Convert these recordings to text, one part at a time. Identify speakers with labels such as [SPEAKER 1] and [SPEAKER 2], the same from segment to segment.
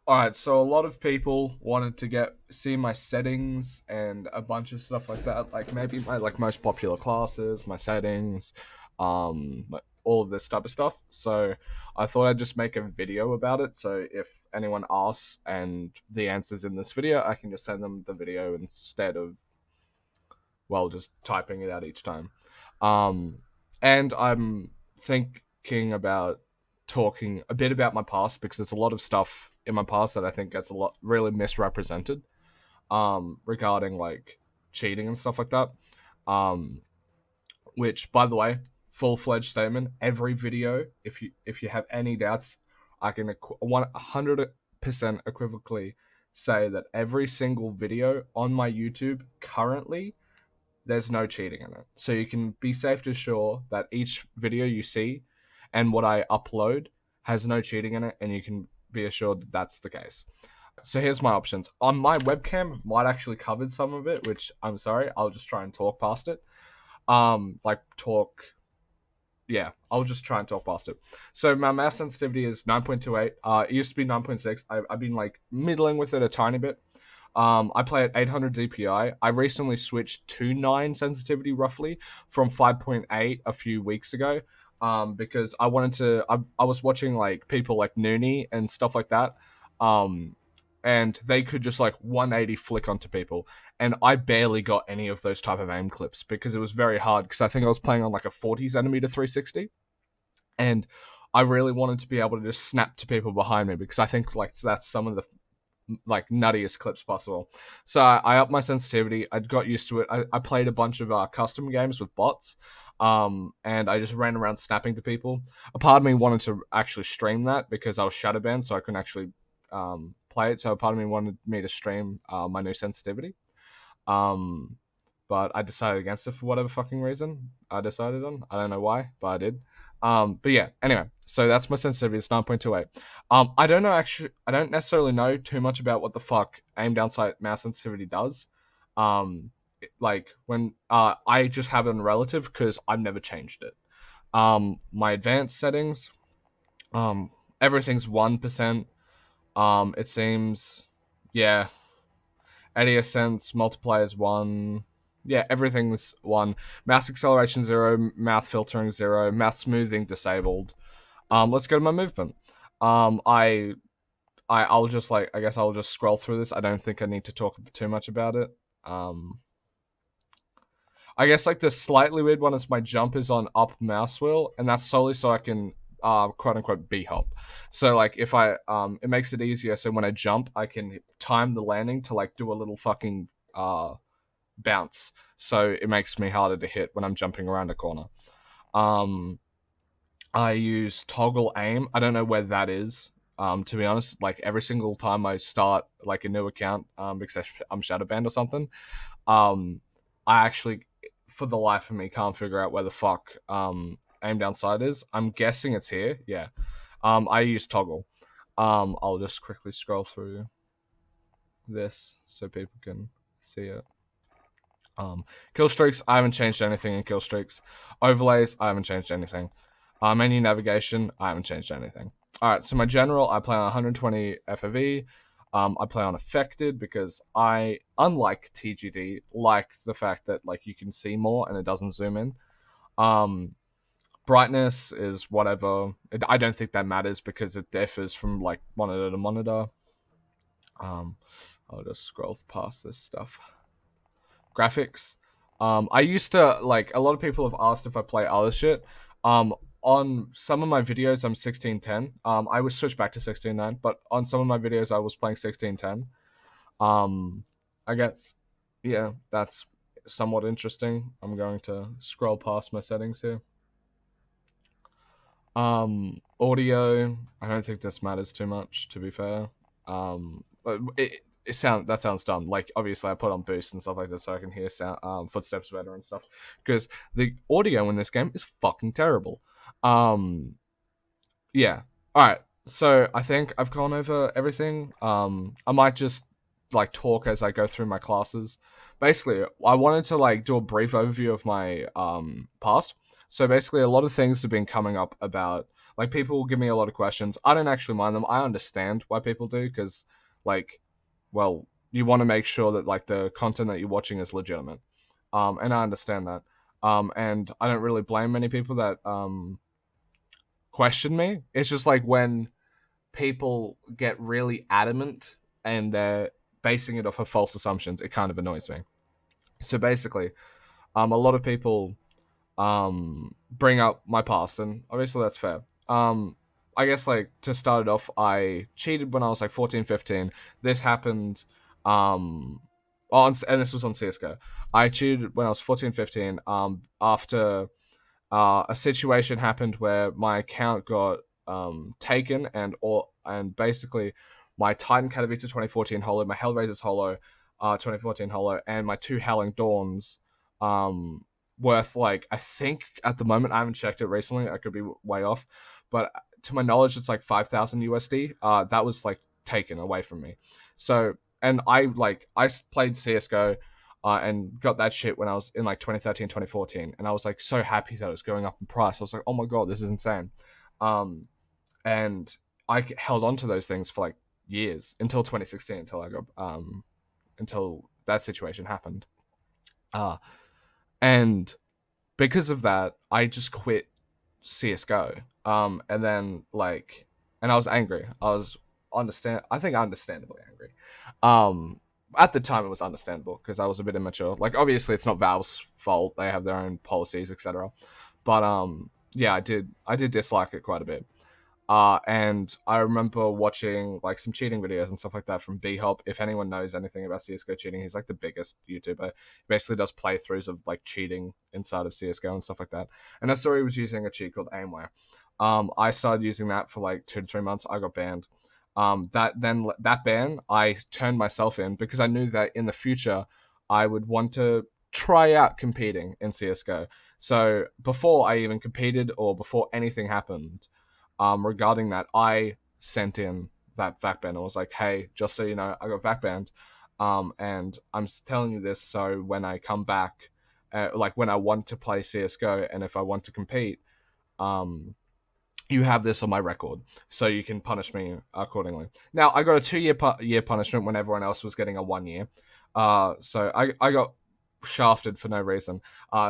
[SPEAKER 1] Alright, so a lot of people wanted to see my settings and a bunch of stuff like that, like maybe my like most popular classes, my settings, all of this type of stuff. So I thought I'd just make a video about it. So if anyone asks and the answer's in this video, I can just send them the video instead of just typing it out each time. Um, and I'm thinking about talking a bit about my past because there's a lot of stuff in my past that I think gets a lot really misrepresented regarding like cheating and stuff like that. Um, which, by the way, full fledged statement. Every video, if you have any doubts, I can 100% equivocally say that every single video on my YouTube currently there's no cheating in it. So you can be safe to sure that each video you see and what I upload has no cheating in it, and you can be assured that that's the case. So here's my options. On my webcam, might actually covered some of it, which I'm sorry, I'll just try and talk past it. Like talk. Yeah, I'll just try and talk past it. So my mouse sensitivity is 9.28. It used to be 9.6. I've been like middling with it a tiny bit. I play at 800 DPI. I recently switched to 9 sensitivity roughly from 5.8 a few weeks ago. Because I wanted to. I was watching like people like Noonie and stuff like that. Um, and they could just like 180 flick onto people, and I barely got any of those type of aim clips because it was very hard. Because I think I was playing on like a 40 centimeter 360, and I really wanted to be able to just snap to people behind me because I think like that's some of the like nuttiest clips possible. So I upped my sensitivity. I got used to it. I played a bunch of custom games with bots, and I just ran around snapping to people. A part of me wanted to actually stream that because I was shadow banned, so I couldn't actually play it. So a part of me wanted me to stream my new sensitivity. Um, but I decided against it for whatever fucking reason I decided on. I don't know why, but I did. But yeah, anyway, so that's my sensitivity. It's 9.28. I don't know actually. I don't necessarily know too much about what the fuck aim down sight mouse sensitivity does. Like when I just have it on relative because I've never changed it. My advanced settings, um, everything's 1%. It seems, yeah, ADS sense multiplier is 1. Yeah, everything's 1. Mouse acceleration 0, mouth filtering 0, mouse smoothing disabled. Let's go to my movement. I'll just like I guess I'll just scroll through this. I don't think I need to talk too much about it. I guess like the slightly weird one is my jump is on up mouse wheel, and that's solely so I can quote unquote b hop. So like if I it makes it easier so when I jump I can time the landing to like do a little fucking bounce. So it makes me harder to hit when I'm jumping around a corner. Um I use toggle aim. I don't know where that is. To be honest, like every single time I start like a new account, because I'm shadow banned or something, um, I actually, for the life of me, can't figure out where the fuck aim down sight is. I'm guessing it's here. Yeah. I use toggle. I'll just quickly scroll through this so people can see it. Kill streaks, I haven't changed anything in kill streaks. Overlays, I haven't changed anything. Menu navigation, I haven't changed anything. All right, so my general, I play on 120 FOV. I play on affected because I, unlike TGD, like the fact that like you can see more and it doesn't zoom in. Um, brightness is whatever. I don't think that matters because it differs from like monitor to monitor. Um, I'll just scroll past this stuff. Graphics. I used to like a lot of people have asked if I play other shit. On some of my videos, I'm 1610. I would switch back to 16:9, but on some of my videos, I was playing 16:10. Um, I guess, yeah, that's somewhat interesting. I'm going to scroll past my settings here. Audio. I don't think this matters too much, to be fair. But that sounds dumb. Like obviously, I put on boost and stuff like that so I can hear sound footsteps better and stuff. Because the audio in this game is fucking terrible. Um, yeah. All right. So I think I've gone over everything. I might just like talk as I go through my classes. Basically, I wanted to like do a brief overview of my past. So basically, a lot of things have been coming up about, like, people will give me a lot of questions. I don't actually mind them. I understand why people do, because, like, well, you want to make sure that, like, the content that you're watching is legitimate. And I understand that. And I don't really blame many people that question me. It's just like when people get really adamant and they're basing it off of false assumptions, it kind of annoys me. So basically, a lot of people bring up my past, and obviously that's fair. I guess, like, to start it off, I cheated when I was like 14, 15. This happened and this was on CS:GO. I cheated when I was 14, 15. After a situation happened where my account got taken, and basically my Titan Katowice 2014 holo, my Hellraisers holo 2014 holo, and my two Howling Dawns worth, like, I think at the moment, I haven't checked it recently, I could be way off, but to my knowledge it's like 5,000 USD. That was, like, taken away from me. So, and I played CS:GO and got that shit when I was in like 2013, 2014, and I was like so happy that it was going up in price. I was like, oh my god, this is insane. And I held on to those things for like years until 2016, until that situation happened. And because of that, I just quit CS:GO. And then, like, and I was angry. I think understandably angry. At the time it was understandable because I was a bit immature. Like, obviously it's not Valve's fault. They have their own policies, etc. But yeah, I did dislike it quite a bit. And I remember watching like some cheating videos and stuff like that from B-Hop. If anyone knows anything about CS:GO cheating, he's like the biggest YouTuber. He basically does playthroughs of like cheating inside of CS:GO and stuff like that. And I saw he was using a cheat called Aimware. I started using that for like 2 to 3 months. I got banned. That ban, I turned myself in because I knew that in the future I would want to try out competing in CS:GO. So before I even competed or before anything happened, regarding that, I sent in that VAC ban. I was like, hey, just so you know, I got VAC banned. And I'm telling you this so when I come back, like when I want to play CSGO and if I want to compete, you have this on my record, so you can punish me accordingly. Now, I got a 2-year punishment when everyone else was getting a 1 year. So I got shafted for no reason.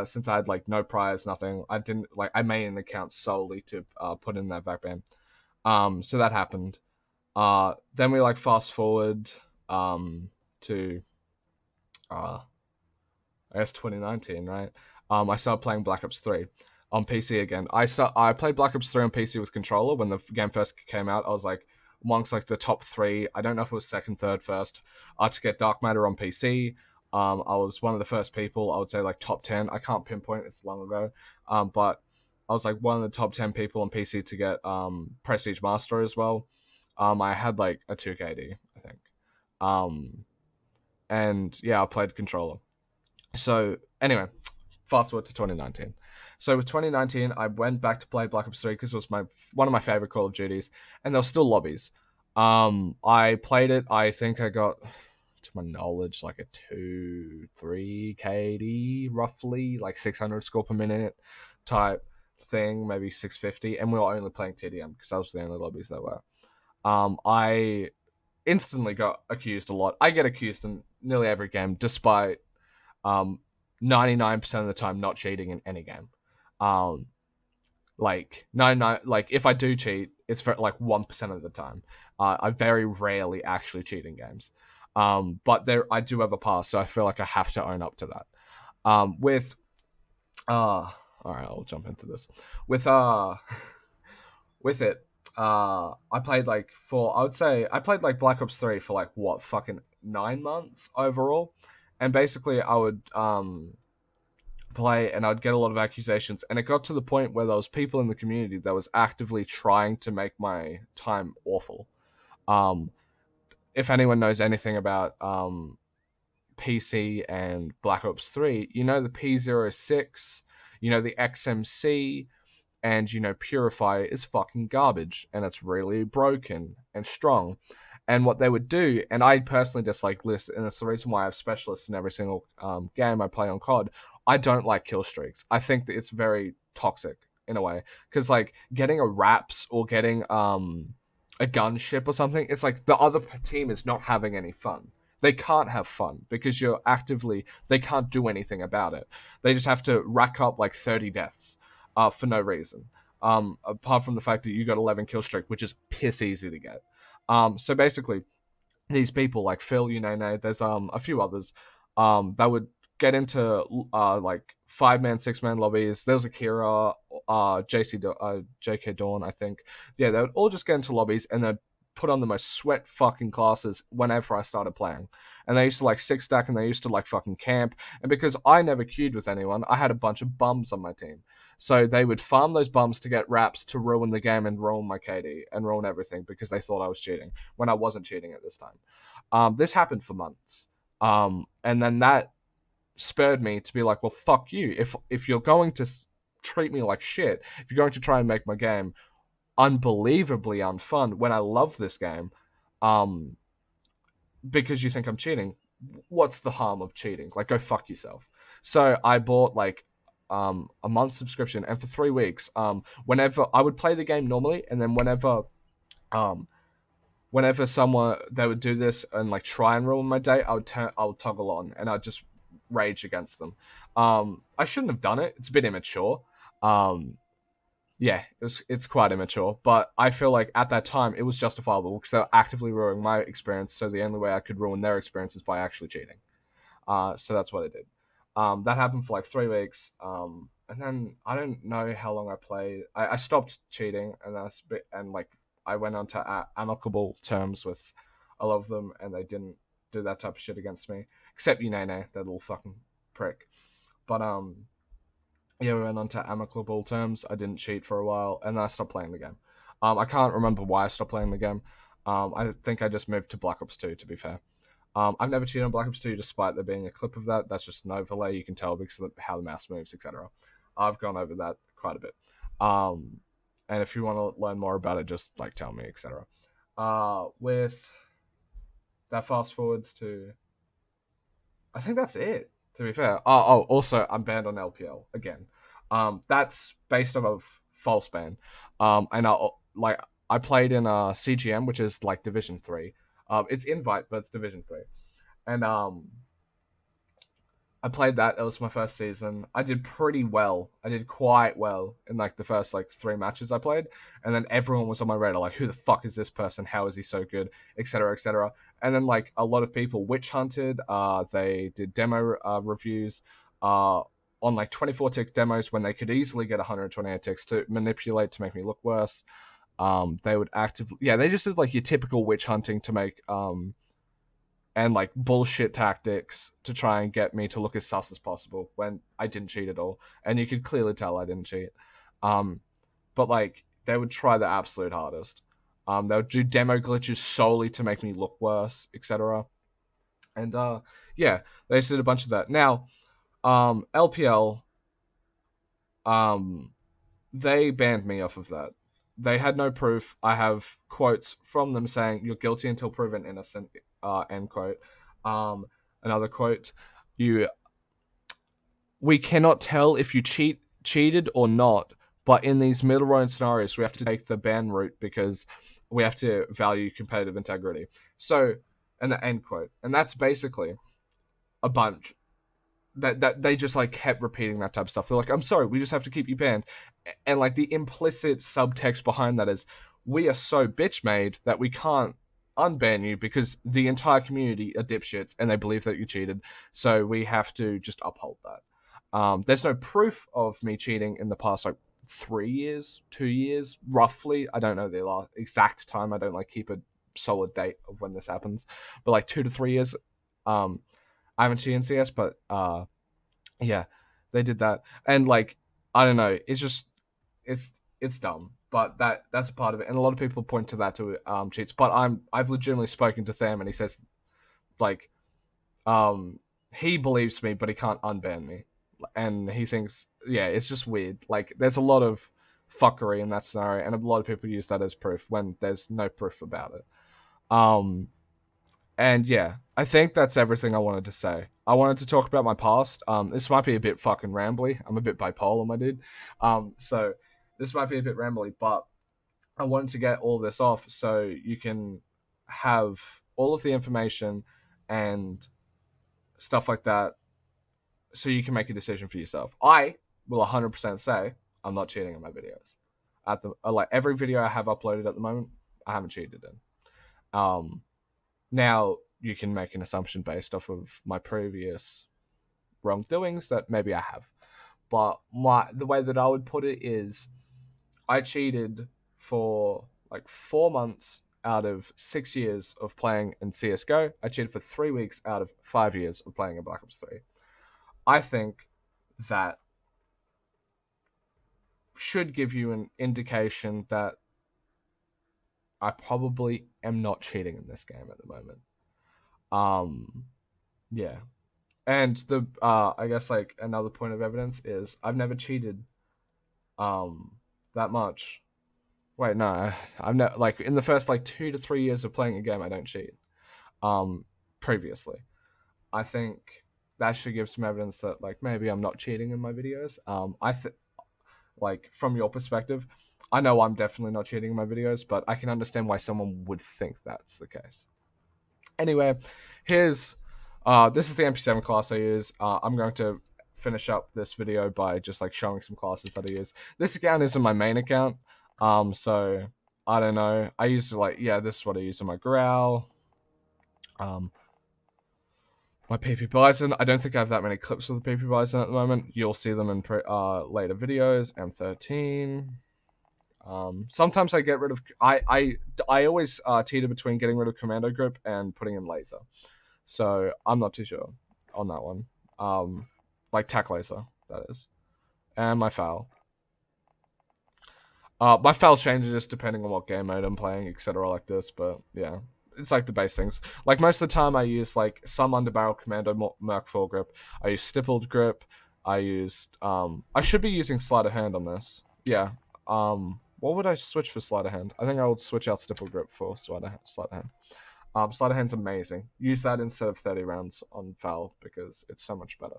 [SPEAKER 1] Since I had like no priors, nothing. I made an account solely to put in that VAC ban. So that happened. Then we like fast forward to I guess 2019, right? I started playing Black Ops 3 on PC again. I played Black Ops 3 on PC with controller when the game first came out. I was like amongst like the top 3. I don't know if it was second, third, first. To get Dark Matter on PC. I was one of the first people. I would say like top 10. I can't pinpoint. It's long ago. But I was like one of the top 10 people on PC to get Prestige Master as well. I had like a 2KD, I think. And yeah, I played controller. So anyway, fast forward to 2019. So with 2019, I went back to play Black Ops 3 because it was one of my favorite Call of Duties, and there were still lobbies. I played it. I think I got, to my knowledge, like a 2-3 KD, roughly, like 600 score per minute type thing, maybe 650, and we were only playing TDM because that was the only lobbies there were. I instantly got accused a lot. I get accused in nearly every game, despite 99% of the time not cheating in any game. Like 99, like if I do cheat, it's for like 1% of the time. I very rarely actually cheat in games. But I do have a past, so I feel like I have to own up to that. All right, I'll jump into this. With with it, I played like I played like Black Ops 3 for like what, fucking 9 months overall. And basically I would play and I'd get a lot of accusations, and it got to the point where there was people in the community that was actively trying to make my time awful. If anyone knows anything about PC and Black Ops 3, you know the P06, you know the XMC, and you know Purify is fucking garbage, and it's really broken and strong. And what they would do, and I personally dislike lists, and it's the reason why I have specialists in every single game I play on COD. I don't like kill streaks. I think that it's very toxic in a way, because like getting a wraps or getting a gunship or something, it's like the other team is not having any fun. They can't have fun because they can't do anything about it. They just have to rack up like 30 deaths for no reason. Apart from the fact that you got 11 kill streak, which is piss easy to get. So basically, these people like Phil, there's a few others that would get into like 5-man, 6-man lobbies. There was Akira, JK Dawn, I think. Yeah, they would all just get into lobbies and they'd put on the most sweat fucking classes whenever I started playing. And they used to like six stack and they used to like fucking camp. And because I never queued with anyone, I had a bunch of bums on my team. So they would farm those bums to get wraps to ruin the game and ruin my KD and ruin everything because they thought I was cheating when I wasn't cheating at this time. This happened for months. And then that spurred me to be like, well, fuck you. If you're going to treat me like shit, if you're going to try and make my game unbelievably unfun when I love this game, because you think I'm cheating, what's the harm of cheating? Like, go fuck yourself. So I bought like a month subscription, and for 3 weeks, whenever I would play the game normally, and then whenever someone they would do this and like try and ruin my day, I would toggle on and I'd just rage against them. I shouldn't have done it. It's a bit immature. Um, yeah, it's quite immature, but I feel like at that time it was justifiable because they were actively ruining my experience. So the only way I could ruin their experience is by actually cheating. So that's what I did. That happened for like 3 weeks. And then I don't know how long I played. I stopped cheating, and like I went on to amicable terms with a lot of them, and they didn't do that type of shit against me, except Unene, that little fucking prick. But yeah, we went on to amicable terms. I didn't cheat for a while, and then I stopped playing the game. I can't remember why I stopped playing the game. I think I just moved to Black Ops 2, to be fair. I've never cheated on Black Ops 2 despite there being a clip of that. That's just an overlay. You can tell because of how the mouse moves, etc. I've gone over that quite a bit. And if you want to learn more about it, just like tell me, etc. With that, fast forwards to, I think that's it. To be fair. Also, I'm banned on LPL again. That's based off of false ban. And I played in CGM, which is like Division 3. It's Invite, but it's Division 3. And I played that. It was my first season. I did pretty well. I did quite well in like the first like 3 matches I played, and then everyone was on my radar like, who the fuck is this person? How is he so good? Etc. Etc. And then like a lot of people witch hunted. They did demo reviews. On like 24 tick demos when they could easily get 128 ticks to manipulate to make me look worse. They would they just did like your typical witch hunting to make and like bullshit tactics to try and get me to look as sus as possible when I didn't cheat at all. And you could clearly tell I didn't cheat. But like they would try the absolute hardest. They would do demo glitches solely to make me look worse, etc. And yeah, they just did a bunch of that. Now, LPL, they banned me off of that. They had no proof. I have quotes from them saying you're guilty until proven innocent. End quote. Another quote: we cannot tell if you cheated or not, but in these middle road scenarios, we have to take the ban route because we have to value competitive integrity. So, and the end quote, and that's basically a bunch that they just like kept repeating that type of stuff. They're like, I'm sorry, we just have to keep you banned. And like the implicit subtext behind that is we are so bitch made that we can't unban you because the entire community are dipshits and they believe that you cheated. So we have to just uphold that. There's no proof of me cheating in the past like 3 years, 2 years, roughly. I don't know the exact time. I don't like keep a solid date of when this happens, but like 2 to 3 years. I haven't cheated in CS, but yeah, they did that, and like I don't know, it's just it's dumb, but that's a part of it, and a lot of people point to that to cheats. But I've legitimately spoken to Tham, and he says like he believes me, but he can't unban me, and he thinks it's just weird. Like there's a lot of fuckery in that scenario, and a lot of people use that as proof when there's no proof about it. And yeah, I think that's everything I wanted to say. I wanted to talk about my past. This might be a bit fucking rambly. I'm a bit bipolar, my dude. So this might be a bit rambly, but I wanted to get all this off so you can have all of the information and stuff like that, so you can make a decision for yourself. I will 100% say I'm not cheating in my videos. At the like every video I have uploaded at the moment, I haven't cheated in. Now you can make an assumption based off of my previous wrongdoings that maybe I have, but the way that I would put it is I cheated for like 4 months out of 6 years of playing in CS:GO. I cheated for 3 weeks out of 5 years of playing in Black Ops 3. I think that should give you an indication that I probably am not cheating in this game at the moment. Yeah. And the I guess like another point of evidence is I've never cheated that much. Wait, no, I've never like in the first like 2 to 3 years of playing a game I don't cheat. Previously. I think that should give some evidence that like maybe I'm not cheating in my videos. Like from your perspective, I know I'm definitely not cheating in my videos, but I can understand why someone would think that's the case. Anyway, here's this is the MP7 class I use. I'm going to finish up this video by just like showing some classes that I use. This account isn't my main account, so I don't know. I use like this is what I use in my Growl. My PP Bison. I don't think I have that many clips of the PP Bison at the moment. You'll see them in later videos. M13. Sometimes I get rid of. I always teeter between getting rid of Commando Grip and putting in Laser. So I'm not too sure on that one. Like Tac Laser, that is. And my foul. My foul changes just depending on what game mode I'm playing, etc. like this, but yeah. It's like the base things. Like most of the time I use like some underbarrel commando Merc 4 grip. I use stippled grip. I used I should be using sleight of hand on this. Yeah. What would I switch for sleight of hand? I think I would switch out stippled grip for sleight of hand. Sleight of hand's amazing. Use that instead of 30 rounds on foul because it's so much better.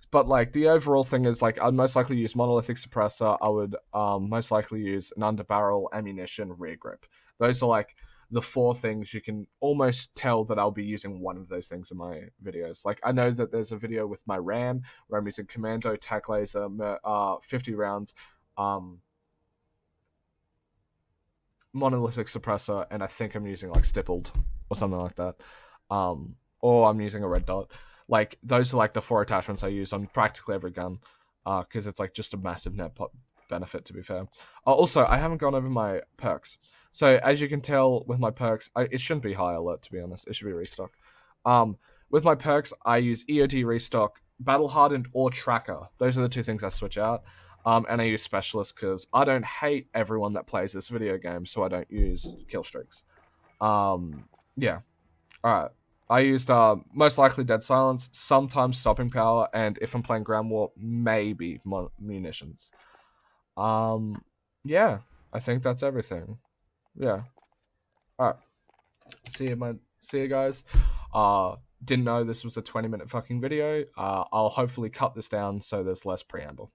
[SPEAKER 1] But like the overall thing is like I'd most likely use monolithic suppressor. I would most likely use an underbarrel, ammunition, rear grip. Those are like the 4 things you can almost tell that I'll be using one of those things in my videos. Like I know that there's a video with my RAM where I'm using commando, tac laser, 50 rounds, monolithic suppressor, and I think I'm using like stippled or something like that. Or I'm using a red dot. Like those are like the 4 attachments I use on practically every gun, because it's like just a massive net benefit. To be fair, also I haven't gone over my perks. So as you can tell with my perks, it shouldn't be high alert to be honest. It should be restock. With my perks, I use EOD restock, battle hardened, or tracker. Those are the 2 things I switch out. And I use specialist because I don't hate everyone that plays this video game, so I don't use kill streaks. Yeah. All right. I used most likely dead silence, sometimes stopping power, and if I'm playing ground war, maybe munitions. Yeah, I think that's everything. Yeah. All right. See you guys. Didn't know this was a 20-minute fucking video. I'll hopefully cut this down so there's less preamble.